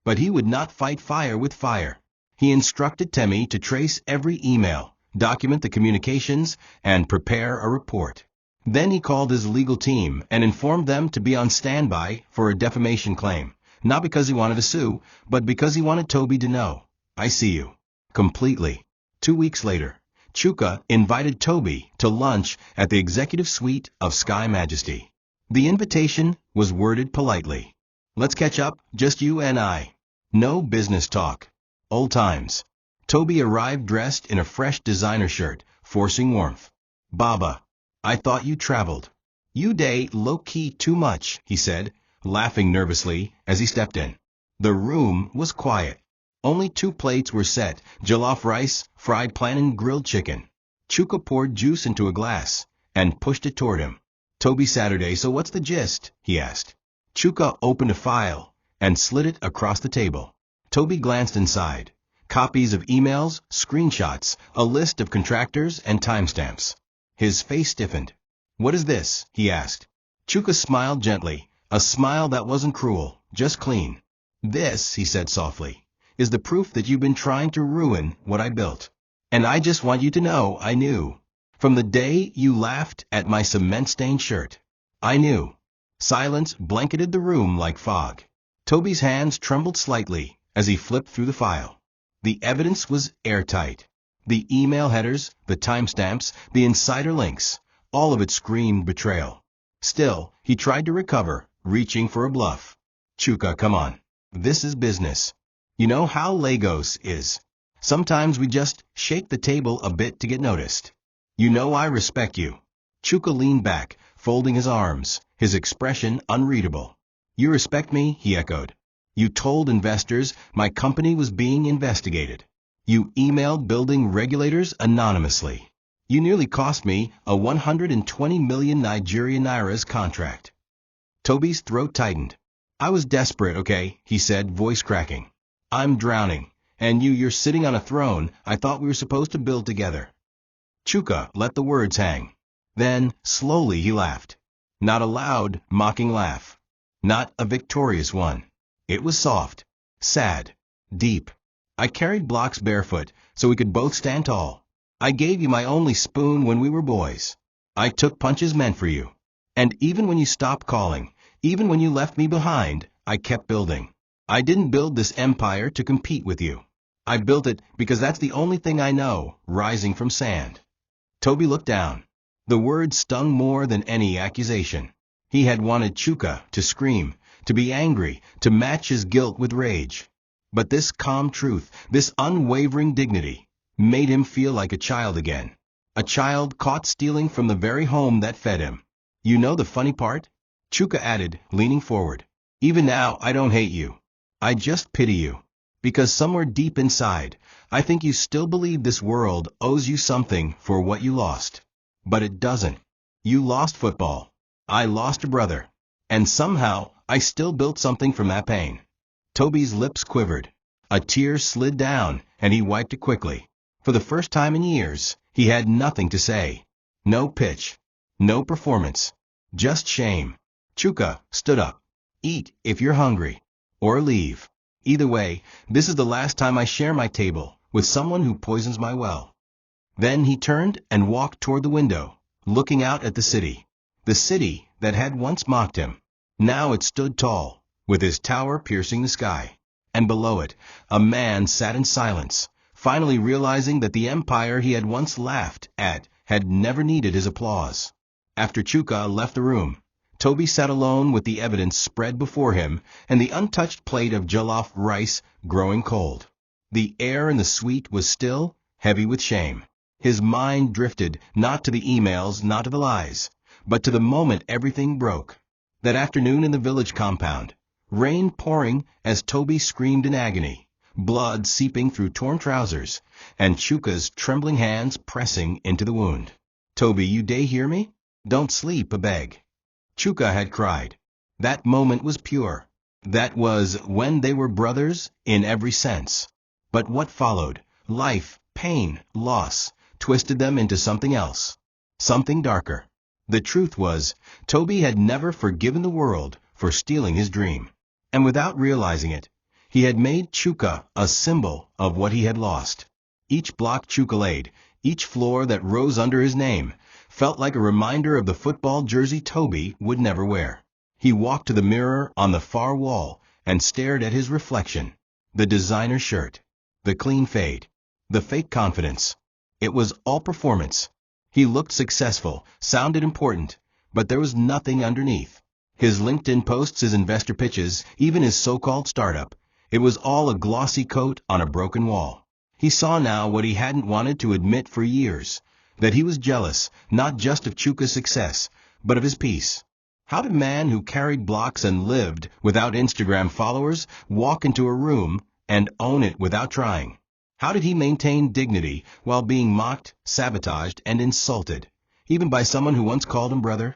But he would not fight fire with fire. He instructed Temi to trace every email, document the communications, and prepare a report. Then he called his legal team and informed them to be on standby for a defamation claim, not because he wanted to sue, but because he wanted Toby to know. I see you. Completely. 2 weeks later, Chuka invited Toby to lunch at the executive suite of Sky Majesty. The invitation was worded politely. Let's catch up, just you and I. No business talk. Old times. Toby arrived dressed in a fresh designer shirt, forcing warmth. Baba, I thought you traveled. You day low-key too much, he said, laughing nervously as he stepped in. The room was quiet. Only 2 plates were set, jollof rice, fried plantain, and grilled chicken. Chuka poured juice into a glass and pushed it toward him. Toby Saturday, so what's the gist? He asked. Chuka opened a file and slid it across the table. Toby glanced inside. Copies of emails, screenshots, a list of contractors, and timestamps. His face stiffened. What is this? He asked. Chuka smiled gently, a smile that wasn't cruel, just clean. This, he said softly, is the proof that you've been trying to ruin what I built. And I just want you to know I knew. From the day you laughed at my cement-stained shirt. I knew. Silence blanketed the room like fog. Toby's hands trembled slightly as he flipped through the file. The evidence was airtight. The email headers, the timestamps, the insider links, all of it screamed betrayal. Still, he tried to recover, reaching for a bluff. Chuka, come on. This is business. You know how Lagos is. Sometimes we just shake the table a bit to get noticed. You know I respect you. Chuka leaned back, folding his arms, his expression unreadable. You respect me? He echoed. You told investors my company was being investigated. You emailed building regulators anonymously. You nearly cost me a 120 million Nigerian nairas contract. Toby's throat tightened. I was desperate, okay, he said, voice cracking. I'm drowning, and you're sitting on a throne I thought we were supposed to build together. Chuka let the words hang. Then, slowly, he laughed. Not a loud, mocking laugh. Not a victorious one. It was soft, sad, deep. I carried blocks barefoot so we could both stand tall. I gave you my only spoon when we were boys. I took punches meant for you. And even when you stopped calling, even when you left me behind, I kept building. I didn't build this empire to compete with you. I built it because that's the only thing I know, rising from sand. Toby looked down. The words stung more than any accusation. He had wanted Chuka to scream, to be angry, to match his guilt with rage. But this calm truth, this unwavering dignity, made him feel like a child again. A child caught stealing from the very home that fed him. You know the funny part? Chuka added, leaning forward. Even now, I don't hate you. I just pity you. Because somewhere deep inside, I think you still believe this world owes you something for what you lost. But it doesn't. You lost football. I lost a brother. And somehow, I still built something from that pain. Toby's lips quivered. A tear slid down, and he wiped it quickly. For the first time in years, he had nothing to say. No pitch. No performance. Just shame. Chuka stood up. Eat if you're hungry. Or leave. Either way, this is the last time I share my table with someone who poisons my well. Then he turned and walked toward the window, looking out at the city that had once mocked him. Now it stood tall, with his tower piercing the sky. And below it, a man sat in silence, finally realizing that the empire he had once laughed at had never needed his applause. After Chuka left the room, Toby sat alone with the evidence spread before him and the untouched plate of jollof rice growing cold. The air in the suite was still, heavy with shame. His mind drifted not to the emails, not to the lies, but to the moment everything broke. That afternoon in the village compound, rain pouring as Toby screamed in agony, blood seeping through torn trousers, and Chuka's trembling hands pressing into the wound. Toby, you dey hear me? Don't sleep, a beg. Chuka had cried. That moment was pure. That was when they were brothers in every sense. But what followed, life, pain, loss, twisted them into something else. Something darker. The truth was, Toby had never forgiven the world for stealing his dream. And without realizing it, he had made Chuka a symbol of what he had lost. Each block Chuka laid, each floor that rose under his name, felt like a reminder of the football jersey Toby would never wear. He walked to the mirror on the far wall and stared at his reflection. The designer shirt, the clean fade, the fake confidence. It was all performance. He looked successful, sounded important, but there was nothing underneath. His LinkedIn posts, his investor pitches, even his so-called startup, it was all a glossy coat on a broken wall. He saw now what he hadn't wanted to admit for years, that he was jealous, not just of Chuka's success, but of his peace. How did a man who carried blocks and lived without Instagram followers walk into a room and own it without trying? How did he maintain dignity while being mocked, sabotaged, and insulted, even by someone who once called him brother?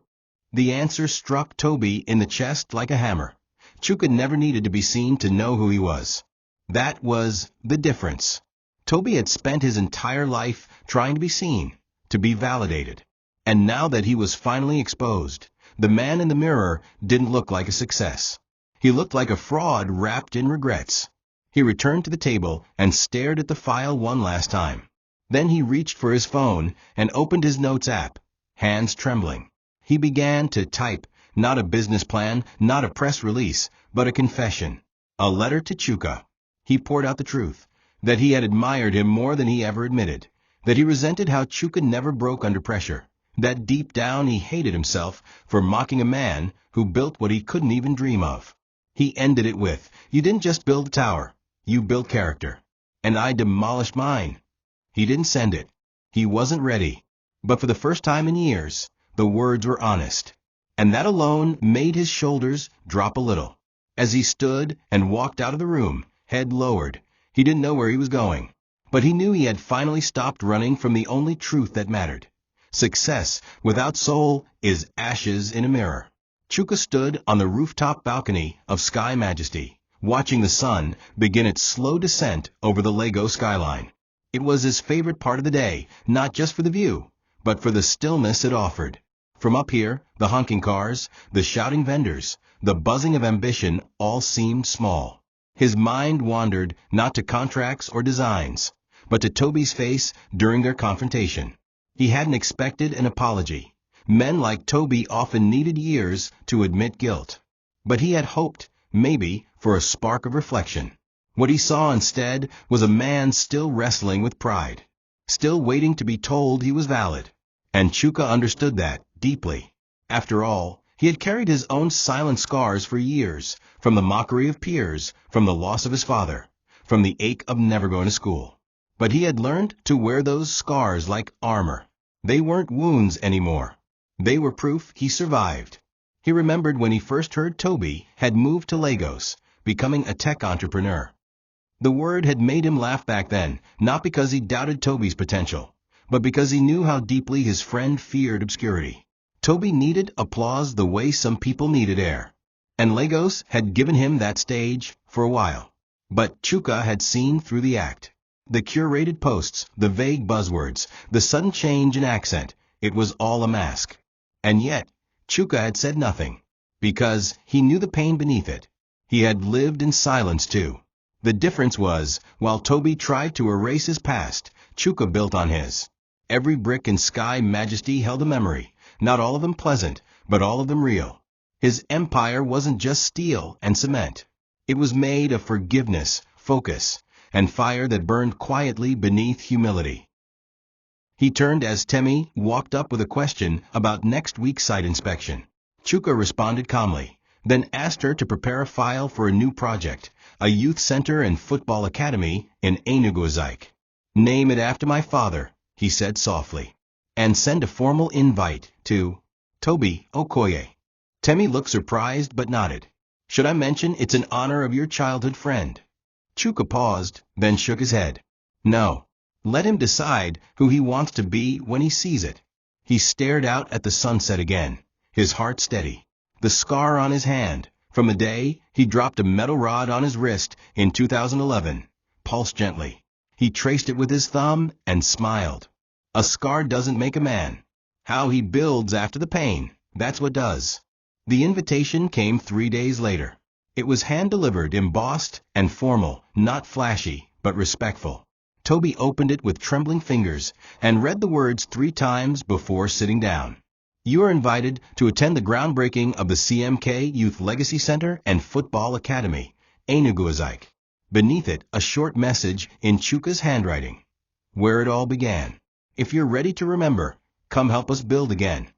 The answer struck Toby in the chest like a hammer. Chuka never needed to be seen to know who he was. That was the difference. Toby had spent his entire life trying to be seen, to be validated. And now that he was finally exposed, the man in the mirror didn't look like a success. He looked like a fraud wrapped in regrets. He returned to the table and stared at the file one last time. Then he reached for his phone and opened his notes app, hands trembling. He began to type, not a business plan, not a press release, but a confession, a letter to Chuka. He poured out the truth, that he had admired him more than he ever admitted, that he resented how Chuka never broke under pressure, that deep down he hated himself for mocking a man who built what he couldn't even dream of. He ended it with, you didn't just build a tower, you built character. and I demolished mine. He didn't send it. He wasn't ready. But for the first time in years, the words were honest. And that alone made his shoulders drop a little. As he stood and walked out of the room, head lowered, he didn't know where he was going. But he knew he had finally stopped running from the only truth that mattered. Success without soul is ashes in a mirror. Chuka stood on the rooftop balcony of Sky Majesty, watching the sun begin its slow descent over the Lego skyline. It was his favorite part of the day, not just for the view, but for the stillness it offered. From up here, the honking cars, the shouting vendors, the buzzing of ambition all seemed small. His mind wandered not to contracts or designs, but to Toby's face during their confrontation. He hadn't expected an apology. Men like Toby often needed years to admit guilt. But he had hoped, maybe, for a spark of reflection. What he saw instead was a man still wrestling with pride, still waiting to be told he was valid. And Chuka understood that deeply. After all, he had carried his own silent scars for years, from the mockery of peers, from the loss of his father, from the ache of never going to school. But he had learned to wear those scars like armor. They weren't wounds anymore. They were proof he survived. He remembered when he first heard Toby had moved to Lagos, becoming a tech entrepreneur. The word had made him laugh back then, not because he doubted Toby's potential, but because he knew how deeply his friend feared obscurity. Toby needed applause the way some people needed air. And Lagos had given him that stage for a while. But Chuka had seen through the act. The curated posts, the vague buzzwords, the sudden change in accent, it was all a mask. And yet, Chuka had said nothing, because he knew the pain beneath it. He had lived in silence too. The difference was, while Toby tried to erase his past, Chuka built on his. Every brick in Sky Majesty held a memory, not all of them pleasant, but all of them real. His empire wasn't just steel and cement. It was made of forgiveness, focus, and fire that burned quietly beneath humility. He turned as Temi walked up with a question about next week's site inspection. Chuka responded calmly, then asked her to prepare a file for a new project, a youth center and football academy in Enugu. Name it after my father, he said softly, and send a formal invite to Toby Okoye. Temi looked surprised but nodded. Should I mention it's in honor of your childhood friend? Chuka paused, then shook his head. No. Let him decide who he wants to be when he sees it. He stared out at the sunset again, his heart steady. The scar on his hand, from the day he dropped a metal rod on his wrist in 2011, pulsed gently. He traced it with his thumb and smiled. A scar doesn't make a man. How he builds after the pain, that's what does. The invitation came 3 days later. It was hand-delivered, embossed, and formal, not flashy, but respectful. Toby opened it with trembling fingers and read the words 3 times before sitting down. You are invited to attend the groundbreaking of the CMK Youth Legacy Center and Football Academy, Enugu. Beneath it, a short message in Chuka's handwriting. Where it all began. If you're ready to remember, come help us build again.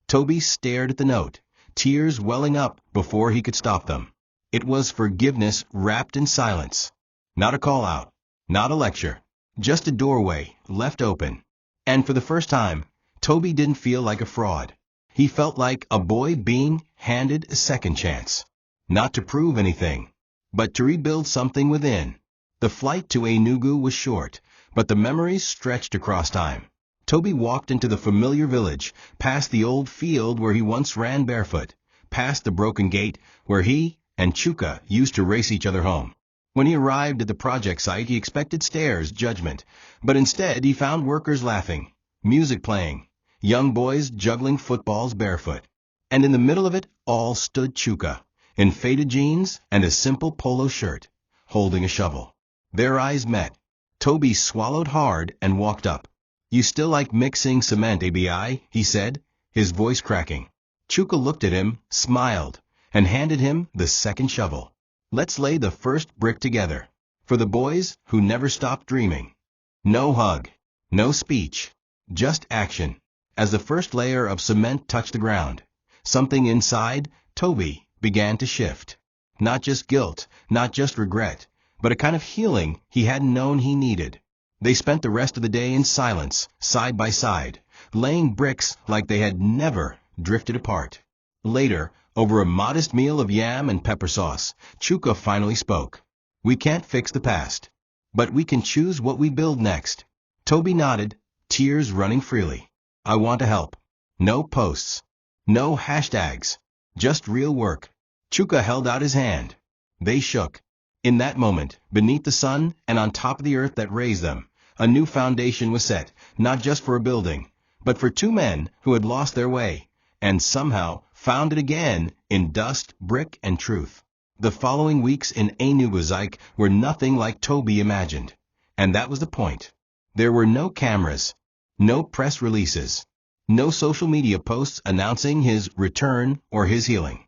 Toby stared at the note, tears welling up before he could stop them. It was forgiveness wrapped in silence. Not a call-out, not a lecture. Just a doorway, left open. And for the first time, Toby didn't feel like a fraud. He felt like a boy being handed a second chance. Not to prove anything, but to rebuild something within. The flight to Enugu was short, but the memories stretched across time. Toby walked into the familiar village, past the old field where he once ran barefoot, past the broken gate where he and Chuka used to race each other home. When he arrived at the project site, he expected stares, judgment, but instead he found workers laughing, music playing, young boys juggling footballs barefoot. And in the middle of it all stood Chuka, in faded jeans and a simple polo shirt, holding a shovel. Their eyes met. Toby swallowed hard and walked up. You still like mixing cement, ABI? He said, his voice cracking. Chuka looked at him, smiled, and handed him the second shovel. Let's lay the first brick together. For the boys who never stopped dreaming. No hug. No speech. Just action. As the first layer of cement touched the ground, something inside Toby began to shift. Not just guilt, not just regret, but a kind of healing he hadn't known he needed. They spent the rest of the day in silence, side by side, laying bricks like they had never drifted apart. Later, over a modest meal of yam and pepper sauce, Chuka finally spoke. "We can't fix the past, but we can choose what we build next." Toby nodded, tears running freely. "I want to help. No posts. No hashtags. Just real work." Chuka held out his hand. They shook. In that moment, beneath the sun and on top of the earth that raised them, a new foundation was set, not just for a building, but for two men who had lost their way, and somehow found it again in dust, brick, and truth. The following weeks in Enuguzik were nothing like Toby imagined. And that was the point. There were no cameras, no press releases, no social media posts announcing his return or his healing.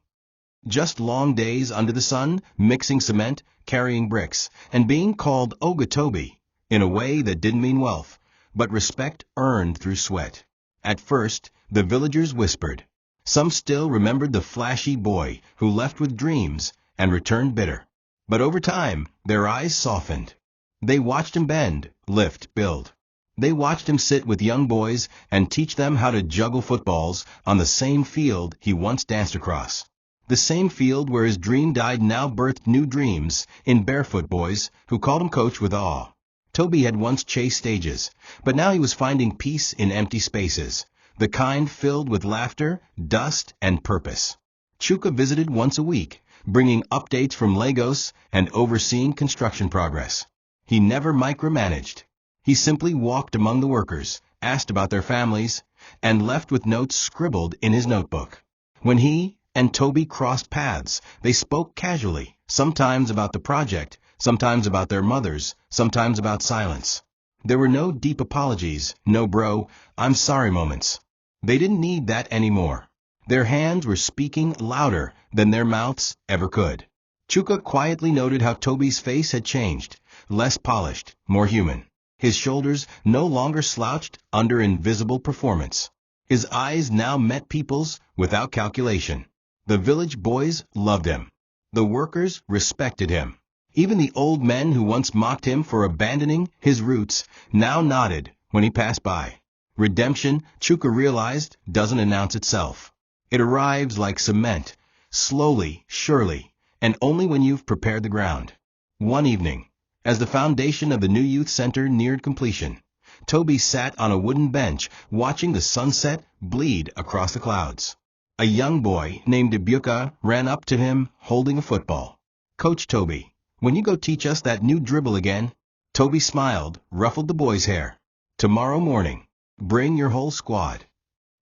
Just long days under the sun, mixing cement, carrying bricks, and being called Oga Toby, in a way that didn't mean wealth, but respect earned through sweat. At first, the villagers whispered. Some still remembered the flashy boy who left with dreams and returned bitter. But over time, their eyes softened. They watched him bend, lift, build. They watched him sit with young boys and teach them how to juggle footballs on the same field he once danced across. The same field where his dream died now birthed new dreams in barefoot boys who called him coach with awe. Toby had once chased stages, but now he was finding peace in empty spaces, the kind filled with laughter, dust, and purpose. Chuka visited once a week, bringing updates from Lagos and overseeing construction progress. He never micromanaged. He simply walked among the workers, asked about their families, and left with notes scribbled in his notebook. When he and Toby crossed paths, they spoke casually, sometimes about the project, sometimes about their mothers, sometimes about silence. There were no deep apologies, no bro, I'm sorry moments. They didn't need that anymore. Their hands were speaking louder than their mouths ever could. Chuka quietly noted how Toby's face had changed, less polished, more human. His shoulders no longer slouched under invisible performance. His eyes now met people's without calculation. The village boys loved him. The workers respected him. Even the old men who once mocked him for abandoning his roots now nodded when he passed by. Redemption, Chuka realized, doesn't announce itself. It arrives like cement, slowly, surely, and only when you've prepared the ground. One evening, as the foundation of the new youth center neared completion, Toby sat on a wooden bench watching the sunset bleed across the clouds. A young boy named Ibuka ran up to him holding a football. "Coach Toby, when you go teach us that new dribble again?" Toby smiled, ruffled the boy's hair. "Tomorrow morning. Bring your whole squad."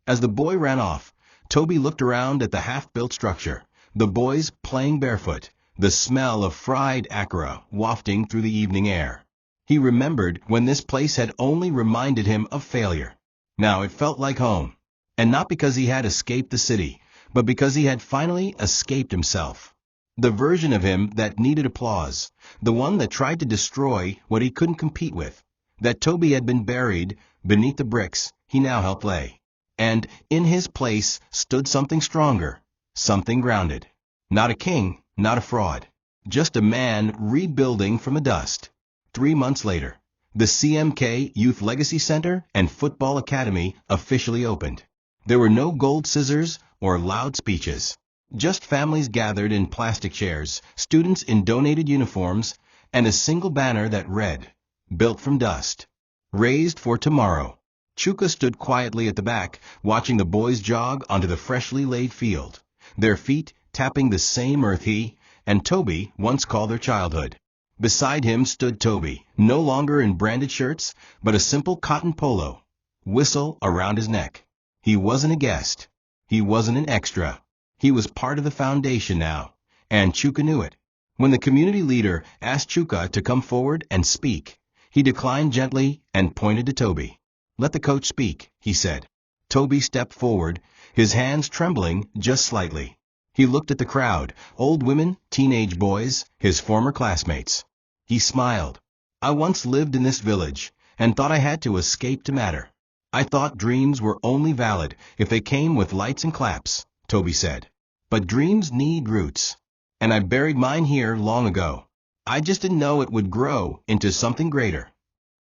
As the boy ran off, Toby looked around at the half-built structure, the boys playing barefoot, the smell of fried akara wafting through the evening air. He remembered when this place had only reminded him of failure. Now it felt like home. And not because he had escaped the city, but because he had finally escaped himself. The version of him that needed applause, the one that tried to destroy what he couldn't compete with, that Toby had been buried beneath the bricks he now helped lay. And in his place stood something stronger, something grounded. Not a king, not a fraud, just a man rebuilding from the dust. 3 months later, the CMK Youth Legacy Center and Football Academy officially opened. There were no gold scissors or loud speeches, just families gathered in plastic chairs, students in donated uniforms, and a single banner that read, "Built from dust. Raised for tomorrow." Chuka stood quietly at the back, watching the boys jog onto the freshly laid field, their feet tapping the same earth he and Toby once called their childhood. Beside him stood Toby, no longer in branded shirts, but a simple cotton polo, whistle around his neck. He wasn't a guest. He wasn't an extra. He was part of the foundation now, and Chuka knew it. When the community leader asked Chuka to come forward and speak, he declined gently and pointed to Toby. "Let the coach speak," he said. Toby stepped forward, his hands trembling just slightly. He looked at the crowd, old women, teenage boys, his former classmates. He smiled. "I once lived in this village and thought I had to escape to matter. I thought dreams were only valid if they came with lights and claps," Toby said. "But dreams need roots, and I buried mine here long ago. I just didn't know it would grow into something greater.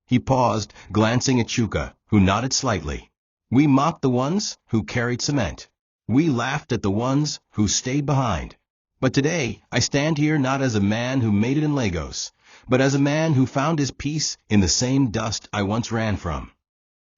He paused, glancing at Chuka, who nodded slightly. We mocked the ones who carried cement. We laughed at the ones who stayed behind. But today, I stand here not as a man who made it in Lagos, but as a man who found his peace in the same dust I once ran from.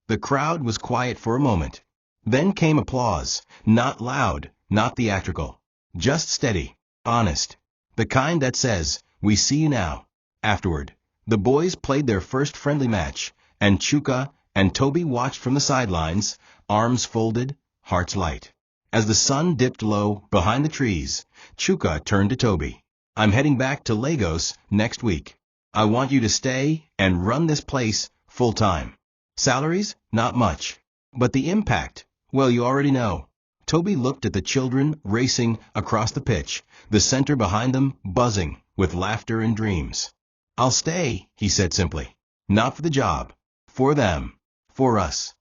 The crowd was quiet for a moment. Then came applause, not loud, not theatrical. Just steady, honest. The kind that says, "We see you now." Afterward, the boys played their first friendly match, and Chuka and Toby watched from the sidelines, arms folded, hearts light. As the sun dipped low behind the trees, Chuka turned to Toby. "I'm heading back to Lagos next week. I want you to stay and run this place full time. Salaries? Not much. But the impact? Well, you already know." Toby looked at the children racing across the pitch, the center behind them buzzing with laughter and dreams. "I'll stay," he said simply. "Not for the job. For them. For us."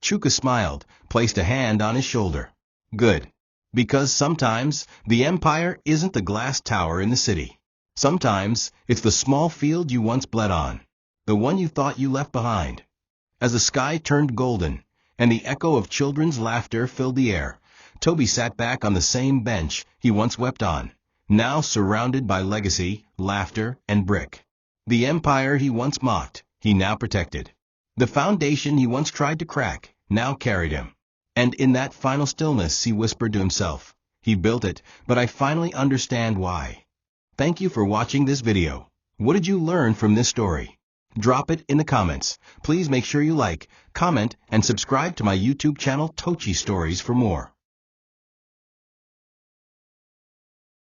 Chuka smiled, placed a hand on his shoulder. "Good. Because sometimes the empire isn't the glass tower in the city. Sometimes it's the small field you once bled on, the one you thought you left behind." As the sky turned golden, and the echo of children's laughter filled the air, Toby sat back on the same bench he once wept on, now surrounded by legacy, laughter, and brick. The empire he once mocked, he now protected. The foundation he once tried to crack, now carried him. And in that final stillness he whispered to himself, "He built it, but I finally understand why." Thank you for watching this video. What did you learn from this story? Drop it in the comments. Please make sure you like, comment, and subscribe to my YouTube channel TOCHI Stories for more.